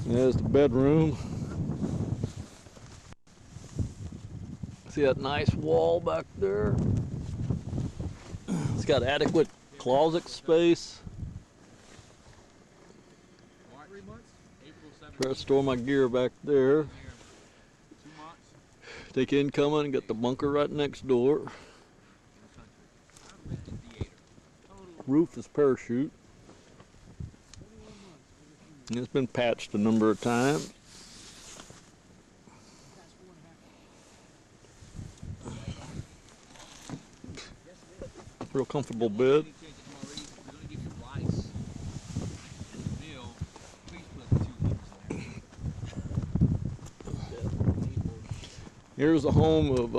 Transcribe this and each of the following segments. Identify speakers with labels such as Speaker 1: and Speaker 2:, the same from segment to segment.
Speaker 1: There's the bedroom. See that nice wall back there? It's got adequate closet space. Try to store my gear back there. Take incoming and got the bunker right next door. Roof is parachute. And it's been patched a number of times. Real comfortable bed. Here's the home of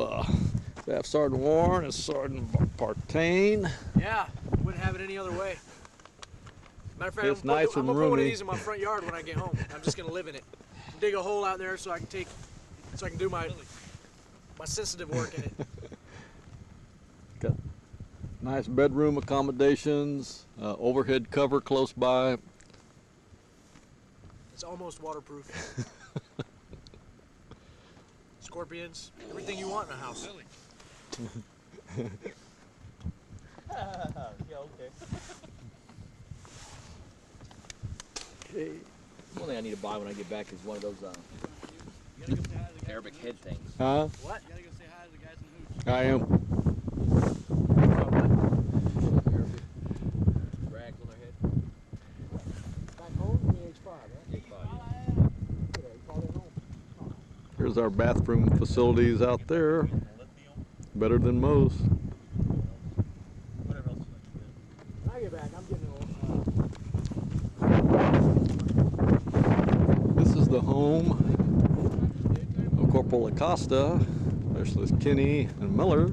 Speaker 1: Staff Sergeant Warren and Sergeant Partain.
Speaker 2: Yeah, wouldn't have it any other way. Matter of fact,
Speaker 1: It's
Speaker 2: I'm
Speaker 1: nice
Speaker 2: gonna
Speaker 1: and
Speaker 2: put one of
Speaker 1: roomy.
Speaker 2: these in my front yard when I get home. I'm just gonna live in it. Dig a hole out there so I can do my sensitive work in it.
Speaker 1: Got nice bedroom accommodations, overhead cover close by.
Speaker 2: It's almost waterproof. Scorpions, everything you want in a house.
Speaker 3: Yeah, okay.
Speaker 1: Okay.
Speaker 3: One thing I need to buy when I get back is one of those Arabic head things.
Speaker 1: Huh?
Speaker 2: What?
Speaker 4: You gotta go say hi to the guys in the hooch.
Speaker 1: I am.
Speaker 3: Rags on their head.
Speaker 2: Back home, the H-5, right?
Speaker 3: H-5,
Speaker 1: Here's our bathroom facilities out there. Better than most.
Speaker 3: whatever else.
Speaker 2: When I get back, I'm getting
Speaker 1: This is the home of Corporal Acosta, Specialist Kenny and Miller.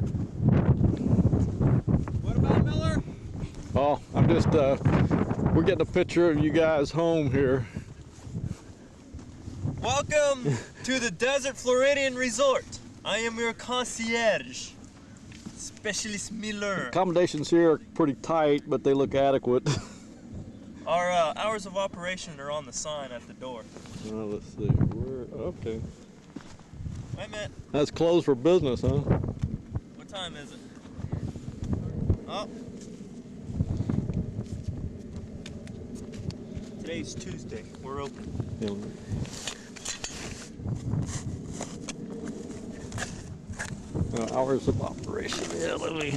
Speaker 4: What about Miller?
Speaker 1: Oh, I'm just, we're getting a picture of you guys home here.
Speaker 5: Welcome to the Desert Floridian Resort. I am your concierge, Specialist Miller.
Speaker 1: Accommodations here are pretty tight, but they look adequate.
Speaker 5: Our hours of operation are on the sign at the door.
Speaker 1: Let's see, okay.
Speaker 5: Wait a minute,
Speaker 1: That's closed for business, huh?
Speaker 5: what time is it? Oh. Today's Tuesday, we're open.
Speaker 1: Yeah. Hours of operation, yeah, let me.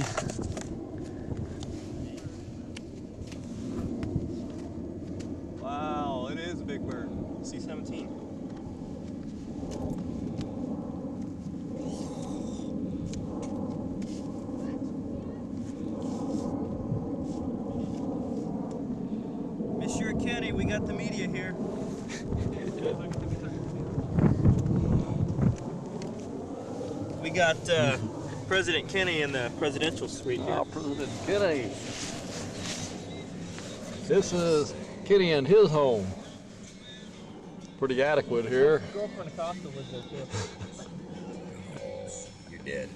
Speaker 5: Wow, it is a big bird. C-17. Monsieur Kenny, we got the media here. We got President Kenny in the presidential suite here.
Speaker 1: Oh, President Kenny. This is Kenny and his home. Pretty adequate here.
Speaker 5: Girlfriend Acosta lives there too.
Speaker 3: You're dead.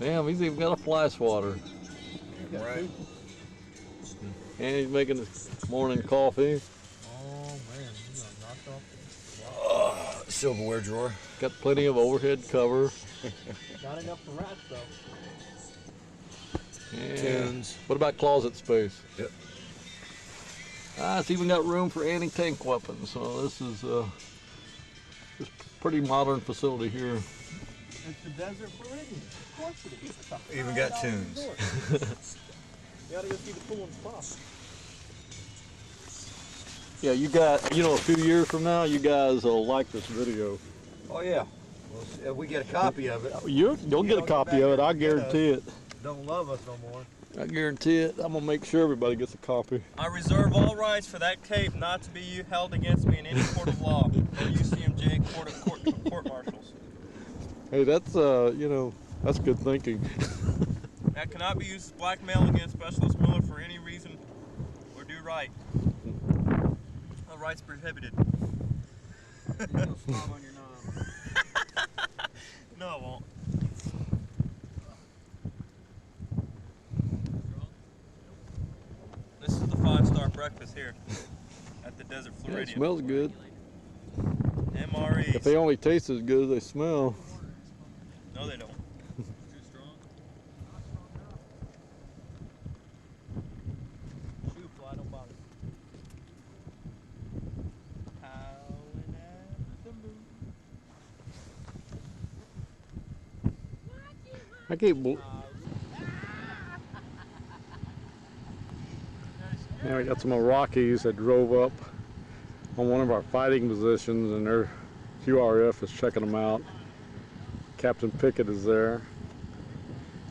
Speaker 1: Damn, he's even got a fly swatter.
Speaker 3: Right.
Speaker 1: And he's making his morning coffee.
Speaker 2: Oh man, you got knocked off.
Speaker 3: Silverware drawer.
Speaker 1: Got plenty of overhead cover.
Speaker 2: Not enough for rats though.
Speaker 1: And
Speaker 3: Tunes.
Speaker 1: what about closet space?
Speaker 3: Yep.
Speaker 1: It's even got room for anti-tank weapons. So this is just pretty modern facility here.
Speaker 2: It's the Desert Floridian. Of course it is. It's a
Speaker 3: Even got
Speaker 2: $5
Speaker 3: tunes.
Speaker 2: resort. You gotta go see the pool and spa.
Speaker 1: Yeah, you got, you know, a few years from now, you guys will like this video.
Speaker 3: Oh yeah. Well, if we get a copy of it.
Speaker 1: You'll get a copy of it, I guarantee it.
Speaker 2: Don't love us no more.
Speaker 1: I guarantee it. I'm gonna make sure everybody gets a copy.
Speaker 5: I reserve all rights for that tape not to be held against me in any court of law or UCMJ court martials.
Speaker 1: Hey, that's you know, that's good thinking.
Speaker 5: That cannot be used as blackmail against Specialist Miller for any reason or due right. All rights prohibited. No, I won't. This is the 5-star breakfast here. at the Desert
Speaker 1: Yeah, it
Speaker 5: Floridian.
Speaker 1: smells good.
Speaker 5: MREs.
Speaker 1: If they only taste as good as they smell.
Speaker 5: No, they don't.
Speaker 4: Too strong. Shoe fly, don't bother. Howling at the moon.
Speaker 1: I keep. Yeah, we got some Iraqis that drove up on one of our fighting positions, and their QRF is checking them out. Captain Pickett is there.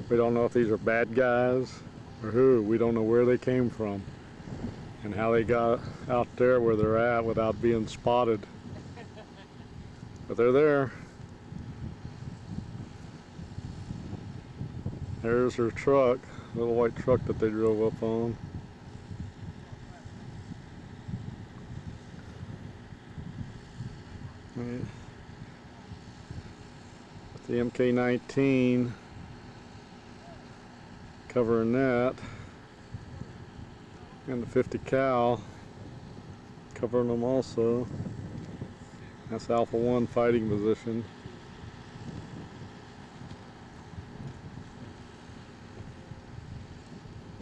Speaker 1: We don't know if these are bad guys or who. We don't know where they came from and how they got out there where they're at without being spotted. But they're there. There's her truck, little white truck that they drove up on. The MK-19 covering that, and the 50 cal covering them also. That's Alpha 1 fighting position.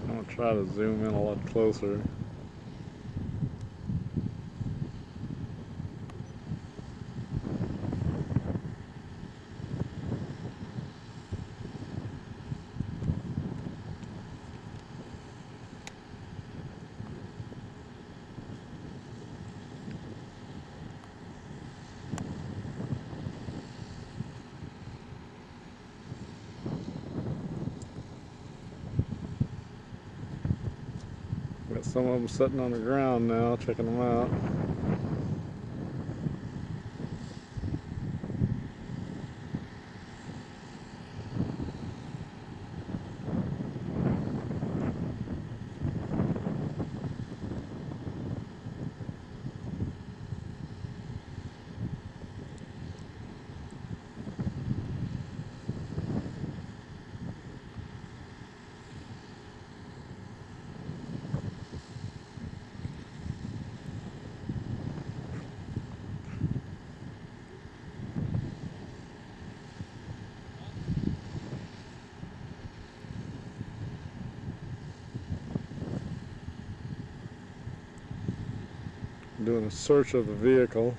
Speaker 1: I'm going to try to zoom in a lot closer. Got some of them sitting on the ground now, checking them out. Doing a search of the vehicle.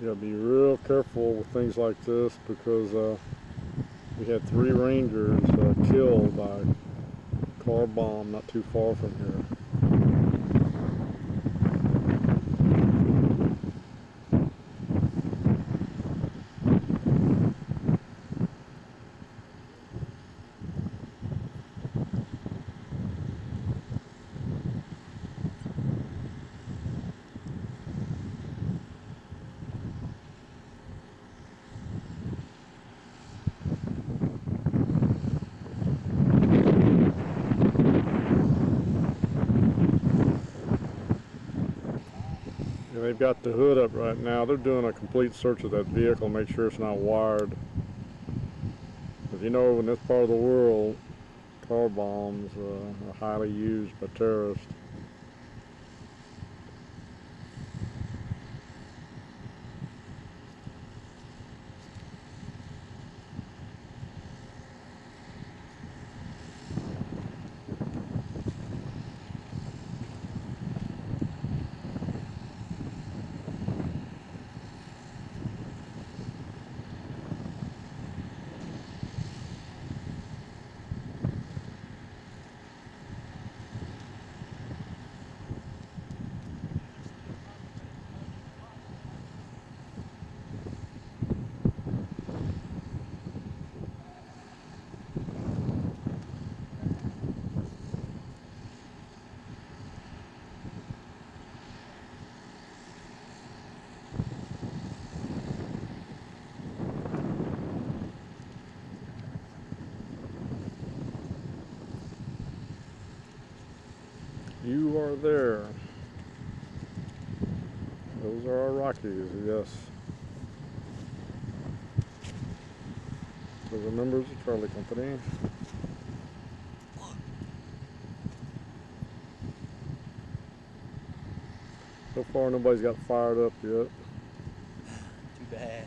Speaker 1: You gotta be real careful with things like this because we had 3 Rangers killed by a car bomb not too far from here. And they've got the hood up right now. They're doing a complete search of that vehicle, make sure it's not wired. As you know, in this part of the world, car bombs are highly used by terrorists. are there. Those are our Rockies, yes. Those are members of Charlie Company. So far nobody's got fired up yet.
Speaker 4: Too bad.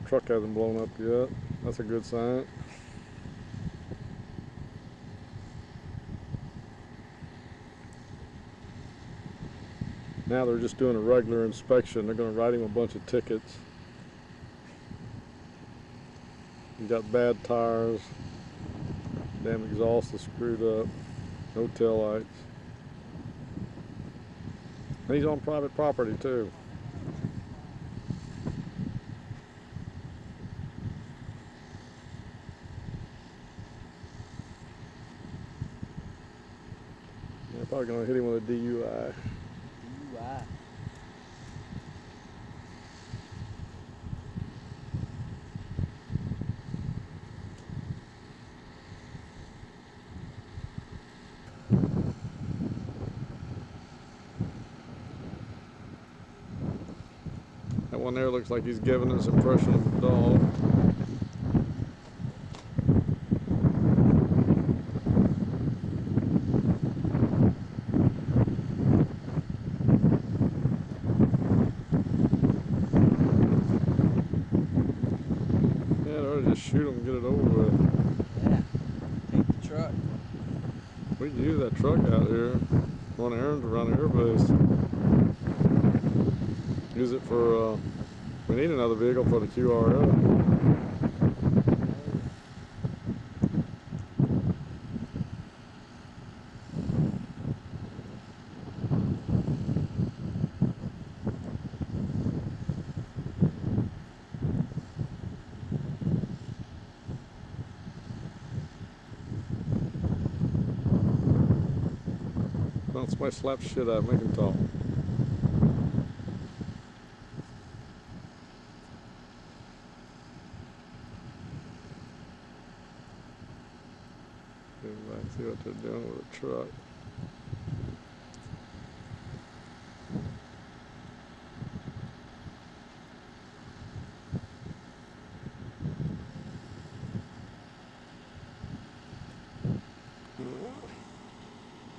Speaker 1: Truck hasn't blown up yet. That's a good sign. Now they're just doing a regular inspection. They're going to write him a bunch of tickets. He's got bad tires. Damn exhaust is screwed up. No tail lights. And he's on private property too. They're probably going to hit him with a DUI.
Speaker 4: DUI.
Speaker 1: That one there looks like he's giving us impression of a dog. Yeah, they ought to just shoot him and get it over with.
Speaker 4: Yeah. Take the truck.
Speaker 1: We can use that truck out here, run errands around the airbase. Use it for, we need another vehicle for the QRF. Well, somebody slap shit out, make him talk. See what they're doing with the truck.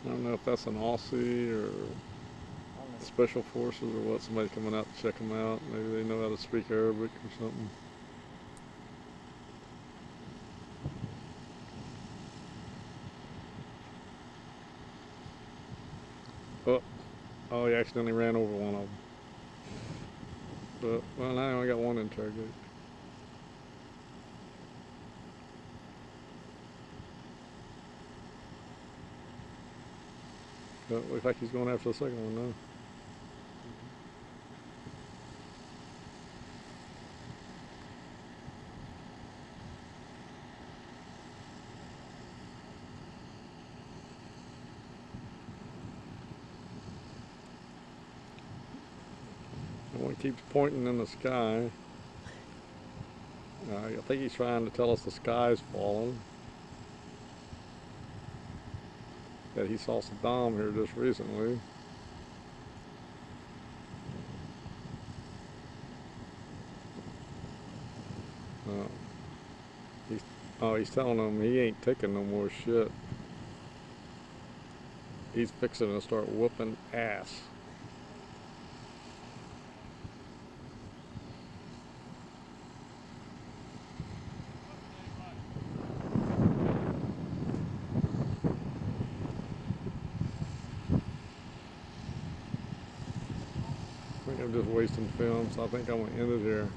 Speaker 1: I don't know if that's an Aussie or Special Forces or what. Somebody coming out to check them out. Maybe they know how to speak Arabic or something. Oh, he accidentally ran over one of them. But, well, now I only got one interrogated. But looks like he's going after the second one now. One keeps pointing in the sky. I think he's trying to tell us the sky's falling. That he saw Saddam here just recently. He's telling them he ain't taking no more shit. He's fixing to start whooping ass. I think I'm just wasting film, so I think I'm going to end it here.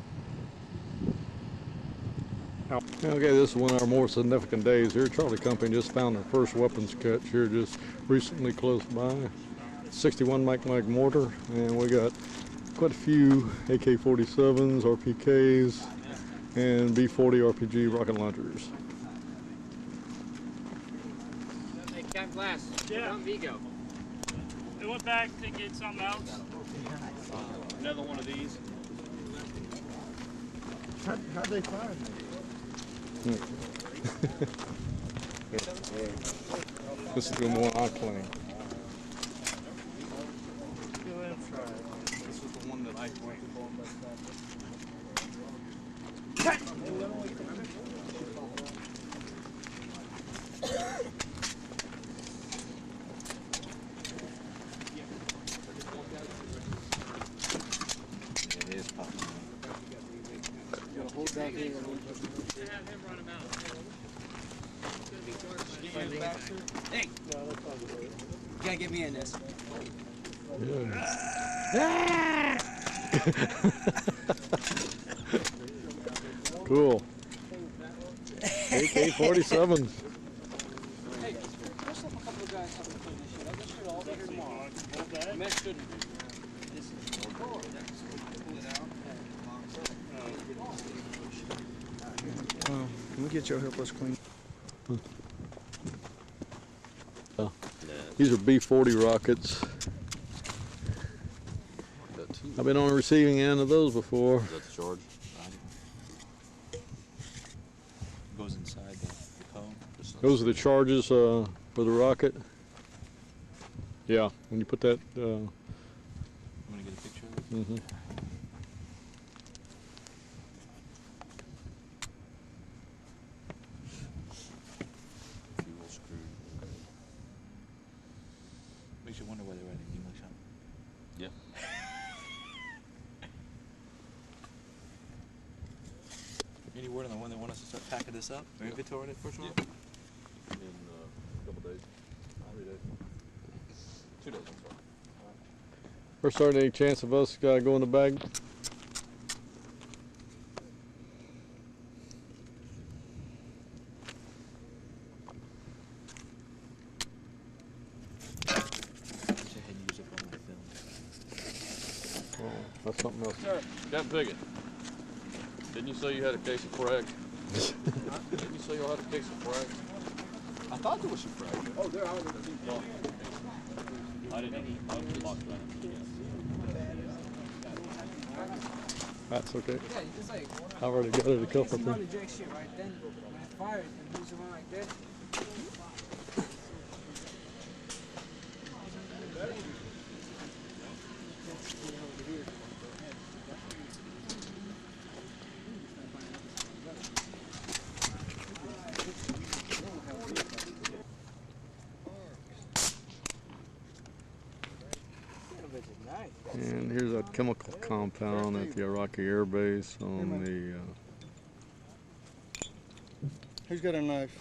Speaker 1: Okay, this is one of our more significant days here. Charlie Company just found their first weapons catch here just recently close by. 61 Mike mortar, and we got quite a few AK-47s, RPKs, and B-40 RPG rocket launchers.
Speaker 6: Hey, Captain Glass,
Speaker 7: Yeah.
Speaker 6: on Vigo.
Speaker 7: They went back to get something else. Another one of these.
Speaker 3: How'd they find me?
Speaker 1: This is the one I claim.
Speaker 6: have him run him out. It's gonna be dark by the
Speaker 4: Hey! You gotta get me in this.
Speaker 1: Cool. AK-47.
Speaker 4: Hey, push up a couple of guys so we can clean this shit up. This shit all be here tomorrow. Mess shouldn't be.
Speaker 3: Can we get your helpless clean?
Speaker 1: These are B-40 rockets. I've been on the receiving end of those before.
Speaker 8: Is that the charge? Goes inside the cone.
Speaker 1: Those are the charges for the rocket. Yeah, when you put that.
Speaker 8: I'm gonna get a picture of it.
Speaker 1: Mm-hmm.
Speaker 8: Fuel screw. Makes you wonder why they're writing English on. Yeah. Any word on the one that want us to start packing this up or inventorying it for sure? In a couple days. 3 days. 2 days, I'm sorry.
Speaker 1: First, starting any chance of us go in the bag? Oh, that's something else.
Speaker 9: Captain Pickett, didn't you say you had a case of frag? Didn't you say you had a case of frag?
Speaker 8: I thought there was some frag. Oh, there are.
Speaker 9: I didn't lock that.
Speaker 1: That's okay.
Speaker 4: Yeah, you just like,
Speaker 1: I've already got it a couple
Speaker 4: you
Speaker 1: of
Speaker 4: run
Speaker 1: times.
Speaker 4: the jack shit right then. When it fires, it moves around like that.
Speaker 1: And here's a chemical compound at the Iraqi Air Base on the.
Speaker 3: Who's got a knife?